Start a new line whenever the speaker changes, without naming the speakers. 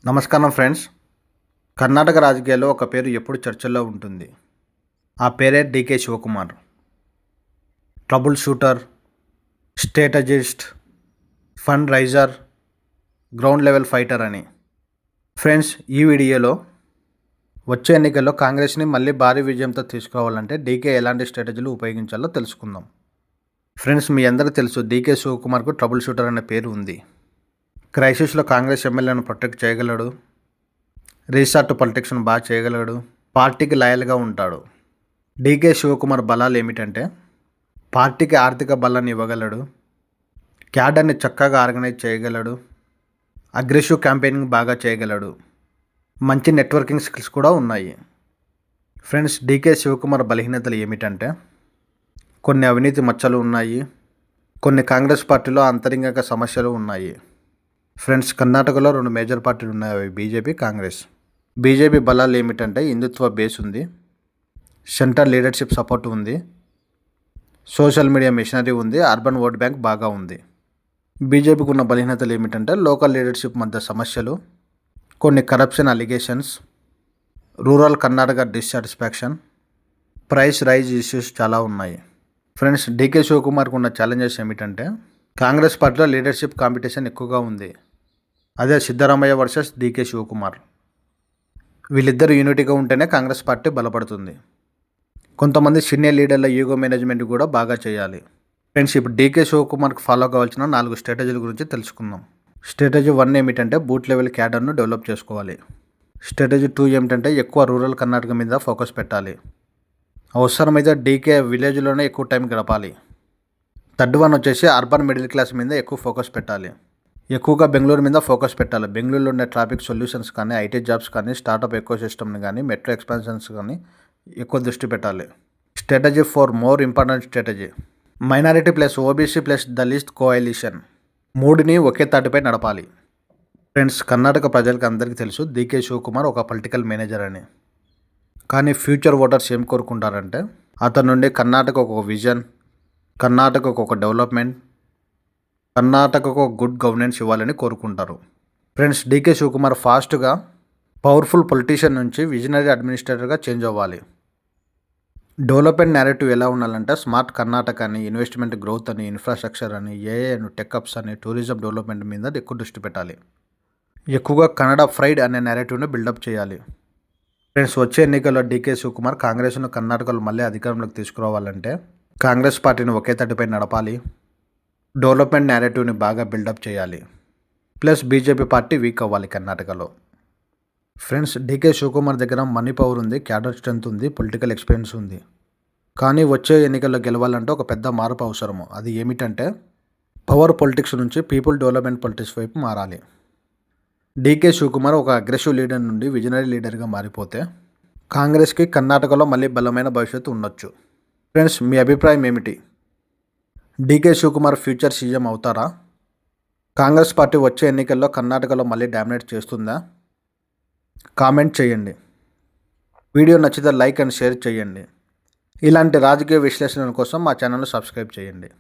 నమస్కారం ఫ్రెండ్స్. కర్ణాటక రాజకీయాల్లో ఒక పేరు ఎప్పుడు చర్చల్లో ఉంటుంది. ఆ పేరే D K Shivakumar. Trouble shooter, strategist, fund raiser, ground level fighter అని. ఫ్రెండ్స్, ఈ వీడియోలో వచ్చే ఎన్నికల్లో కాంగ్రెస్ని మళ్ళీ భారీ విజయంతో తీసుకురావాలంటే డీకే ఎలాంటి స్ట్రాటజీలు ఉపయోగించాలో తెలుసుకుందాం. ఫ్రెండ్స్, మీ అందరికీ తెలుసు డీకే శివకుమార్కు ట్రబుల్ షూటర్ అనే పేరు ఉంది. క్రైసిస్లో కాంగ్రెస్ ఎమ్మెల్యేలను ప్రొటెక్ట్ చేయగలడు, రీసార్ట్ పాలిటిక్స్ను బాగా చేయగలడు, పార్టీకి లాయల్గా ఉంటాడు. డీకే శివకుమార్ బలాలు ఏమిటంటే పార్టీకి ఆర్థిక బలాన్ని ఇవ్వగలడు, క్యాడర్ని చక్కగా ఆర్గనైజ్ చేయగలడు, అగ్రెసివ్ క్యాంపెయినింగ్ బాగా చేయగలడు, మంచి నెట్వర్కింగ్ స్కిల్స్ కూడా ఉన్నాయి. ఫ్రెండ్స్, డీకే శివకుమార్ బలహీనతలు ఏమిటంటే కొన్ని అవినీతి మచ్చలు ఉన్నాయి, కొన్ని కాంగ్రెస్ పార్టీలో అంతరింగిక సమస్యలు ఉన్నాయి. ఫ్రెండ్స్, కర్ణాటకలో 2 మేజర్ పార్టీలు ఉన్నాయి, అవి బీజేపీ, కాంగ్రెస్. బీజేపీ బలాలు ఏమిటంటే హిందుత్వ బేస్ ఉంది, సెంట్రల్ లీడర్షిప్ సపోర్ట్ ఉంది, సోషల్ మీడియా మిషనరీ ఉంది, అర్బన్ ఓట్ బ్యాంక్ బాగా ఉంది. బీజేపీకి ఉన్న బలహీనతలు ఏమిటంటే లోకల్ లీడర్షిప్ మధ్య సమస్యలు, కొన్ని corruption allegations, rural Karnataka dissatisfaction, price rise issues చాలా ఉన్నాయి. ఫ్రెండ్స్, డీకే శివకుమార్కు ఉన్న ఛాలెంజెస్ ఏమిటంటే కాంగ్రెస్ పార్టీలో లీడర్షిప్ కాంపిటీషన్ ఎక్కువగా ఉంది. అదే సిద్ధరామయ్య వర్సెస్ డీకే శివకుమార్. వీళ్ళిద్దరు యూనిటీగా ఉంటేనే కాంగ్రెస్ పార్టీ బలపడుతుంది. కొంతమంది సీనియర్ లీడర్ల ఈగో మేనేజ్మెంట్ కూడా బాగా చేయాలి. ఫ్రెండ్స్, ఇప్పుడు డీకే శివకుమార్కి ఫాలో కావాల్సిన 4 స్ట్రాటజీల గురించి తెలుసుకుందాం. స్ట్రాటజీ 1 ఏమిటంటే బూత్ లెవెల్ క్యాడర్ను డెవలప్ చేసుకోవాలి. స్ట్రాటజీ 2 ఏమిటంటే ఎక్కువ రూరల్ కర్ణాటక మీద ఫోకస్ పెట్టాలి. అవసరమైతే డీకే విలేజ్లోనే ఎక్కువ టైం గడపాలి. థర్డ్ వన్ వచ్చేసి అర్బన్ మిడిల్ క్లాస్ మీద ఎక్కువ ఫోకస్ పెట్టాలి. ఎక్కువగా బెంగళూరు మీద ఫోకస్ పెట్టాలి. బెంగళూరులో ఉండే ట్రాఫిక్ సొల్యూషన్స్ కానీ, ఐటీ జాబ్స్ కానీ, స్టార్టప్ ఎకో సిస్టమ్ని కానీ, మెట్రో ఎక్స్పాన్షన్స్ కానీ ఎక్కువ దృష్టి పెట్టాలి. Strategy 4 more important strategy minority plus OBC plus Dalit కోalition. 3ని ఒకే తాటిపై నడపాలి. ఫ్రెండ్స్, కర్ణాటక ప్రజలకు అందరికీ తెలుసు డీకే శివకుమార్ ఒక పొలిటికల్ మేనేజర్ అని. కానీ ఫ్యూచర్ ఓటర్స్ ఏం కోరుకుంటారంటే అతని నుండి కర్ణాటక ఒక విజన్, కర్ణాటకకు ఒక డెవలప్మెంట్, కర్ణాటకకు ఒక గుడ్ గవర్నెన్స్ ఇవ్వాలని కోరుకుంటారు. ఫ్రెండ్స్, డీకే శివకుమార్ ఫాస్ట్గా పవర్ఫుల్ పొలిటీషియన్ నుంచి విజనరీ అడ్మినిస్ట్రేటర్గా చేంజ్ అవ్వాలి. డెవలప్మెంట్ నేరేటివ్ ఎలా ఉండాలంటే స్మార్ట్ కర్ణాటక అని, ఇన్వెస్ట్మెంట్ గ్రోత్ అని, ఇన్ఫ్రాస్ట్రక్చర్ అని, ఏఐ అని, టెక్అప్స్ అని, టూరిజం డెవలప్మెంట్ మీద ఎక్కువ దృష్టి పెట్టాలి. ఎక్కువగా కన్నడ ఫ్రైడ్ అనే నేరేటివ్ని బిల్డప్ చేయాలి. ఫ్రెండ్స్, వచ్చే ఎన్నికల్లో డీకే శివకుమార్ కాంగ్రెస్ను కర్ణాటకలో మళ్ళీ అధికారంలోకి తీసుకురావాలంటే కాంగ్రెస్ పార్టీని ఒకే తట్టుపై నడపాలి, డెవలప్మెంట్ నేరేటివ్ని బాగా బిల్డప్ చేయాలి, ప్లస్ బీజేపీ పార్టీ వీక్ అవ్వాలి కర్ణాటకలో. ఫ్రెండ్స్, డీకే శివకుమార్ దగ్గర మనీ పవర్ ఉంది, క్యాడర్ స్ట్రెంత్ ఉంది, పొలిటికల్ ఎక్స్పీరియన్స్ ఉంది. కానీ వచ్చే ఎన్నికల్లో గెలవాలంటే ఒక పెద్ద మార్పు అవసరము. అది ఏమిటంటే పవర్ పొలిటిక్స్ నుంచి పీపుల్ డెవలప్మెంట్ పొలిటిక్స్ వైపు మారాలి. డీకే శివకుమార్ ఒక అగ్రెసివ్ లీడర్ నుండి విజనరీ లీడర్గా మారిపోతే కాంగ్రెస్కి కర్ణాటకలో మళ్ళీ బలమైన భవిష్యత్తు ఉండొచ్చు. ఫ్రెండ్స్, మీ అభిప్రాయం ఏమిటి? డీకే శివకుమార్ ఫ్యూచర్ సీఎం అవుతారా? కాంగ్రెస్ పార్టీ వచ్చే ఎన్నికల్లో కర్ణాటకలో మళ్ళీ డామినేట్ చేస్తుందా? కామెంట్ చేయండి. వీడియో నచ్చితే లైక్ అండ్ షేర్ చేయండి. ఇలాంటి రాజకీయ విశ్లేషణల కోసం మా ఛానల్ను సబ్స్క్రైబ్ చేయండి.